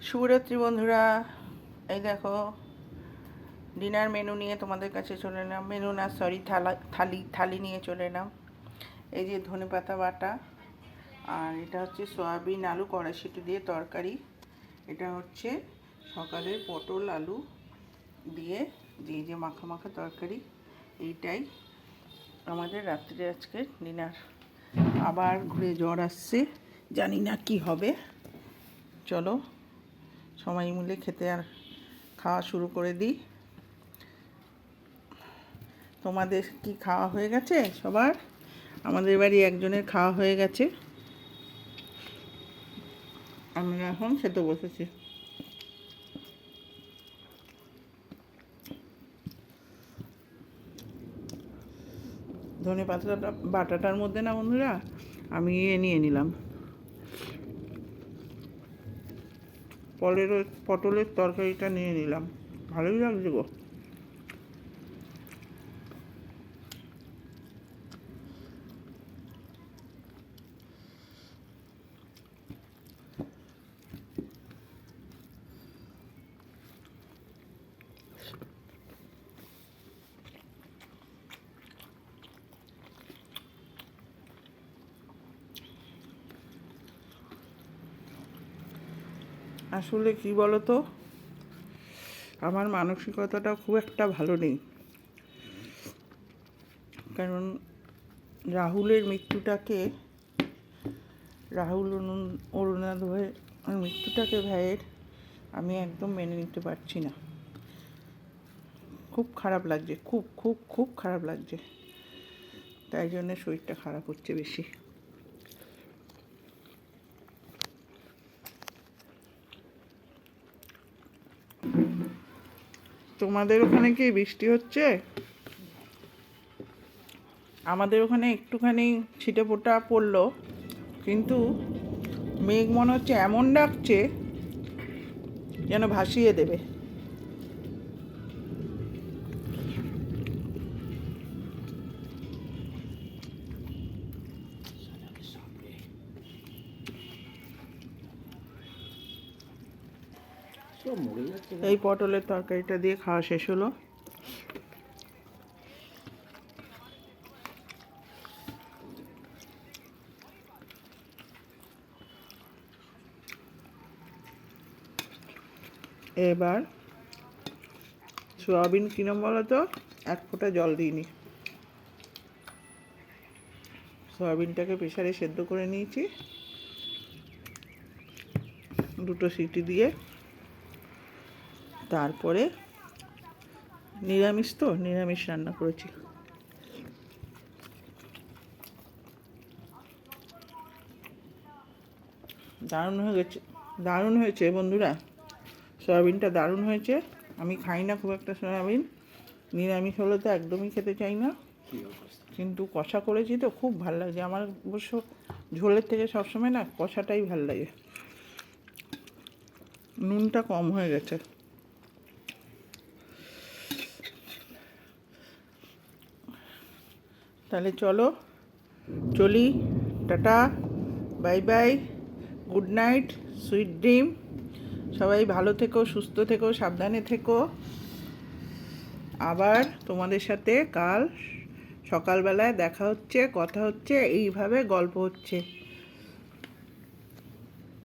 শুভরাত্রি বন্ধুরা। এই দেখো ডিনার মেনু নিয়ে তোমাদের কাছে চলে এলাম। মেনু না, সরি, থালি নিয়ে চলে এলাম। এই যে ধনেপাতা বাটা, আর এটা হচ্ছে সয়াবিন আলু কড়াইশুঁটি দিয়ে তরকারি। এটা হচ্ছে সকালের পটল আলু দিয়ে যে মাখা মাখা তরকারি। এইটাই আমাদের রাত্রে আজকে ডিনার। আবার ঘুরে জ্বর আসছে, জানি না কি হবে। চলো সবাই মিলে খেতে আর খাওয়া শুরু করে দিই। তোমাদের কি খাওয়া হয়ে গেছে সবার? আমাদের বাড়ি একজনের খাওয়া হয়ে গেছে, আমি এখন খেতে বসেছি। ধনে পাতাটা বাটাটার মধ্যে না বন্ধুরা, আমি নিয়ে নিলাম পটলের তরকারিটা নিয়ে নিলাম। ভালোই লাগছে গো। আসলে কি বলো তো, আমার মানসিকতাটা খুব একটা ভালো নেই। কারণ রাহুলের অরুণাদ ভাইয়ের মৃত্যুটাকে আমি একদম মেনে নিতে পারছি না। খুব খারাপ লাগছে, খুব খুব খুব খারাপ লাগছে। তাই জন্য শরীরটা খারাপ হচ্ছে বেশি। তোমাদের ওখানে কি বৃষ্টি হচ্ছে? আমাদের ওখানে একটুখানি ছিটেফোঁটা পড়লো, কিন্তু মেঘ মনে হচ্ছে এমন ডাকছে যেন ভাসিয়ে দেবে। এই পটলের তরকারিটা দিয়ে খাওয়া শেষ হলো। এবার সোয়াবিন কিরম বলো তো, এক ফোঁটা জল দিইনি। সয়াবিনটাকে প্রেসারে সেদ্ধ করে নিয়েছি, দুটো সিটি দিয়ে। তারপরে নিরামিষ রান্না করেছি। দারুণ হয়েছে বন্ধুরা। সয়াবিনটা দারুণ হয়েছে। আমি খাই না খুব একটা সয়াবিন, নিরামিষ হলে তো একদমই খেতে চাই না, কিন্তু কষা করেছি তো খুব ভালো লাগছে আমার। অবশ্য ঝোলের থেকে সবসময় না কষাটাই ভালো লাগে। নুনটা কম হয়ে গেছে। তাহলে চলি, tata, bye bye, good night, sweet dream. সবাই ভালো থেকো, সুস্থ থেকো, সাবধানে থেকো। আবার তোমাদের সাথে কাল সকালবেলায় দেখা হচ্ছে, কথা হচ্ছে, এইভাবে গল্প হচ্ছে।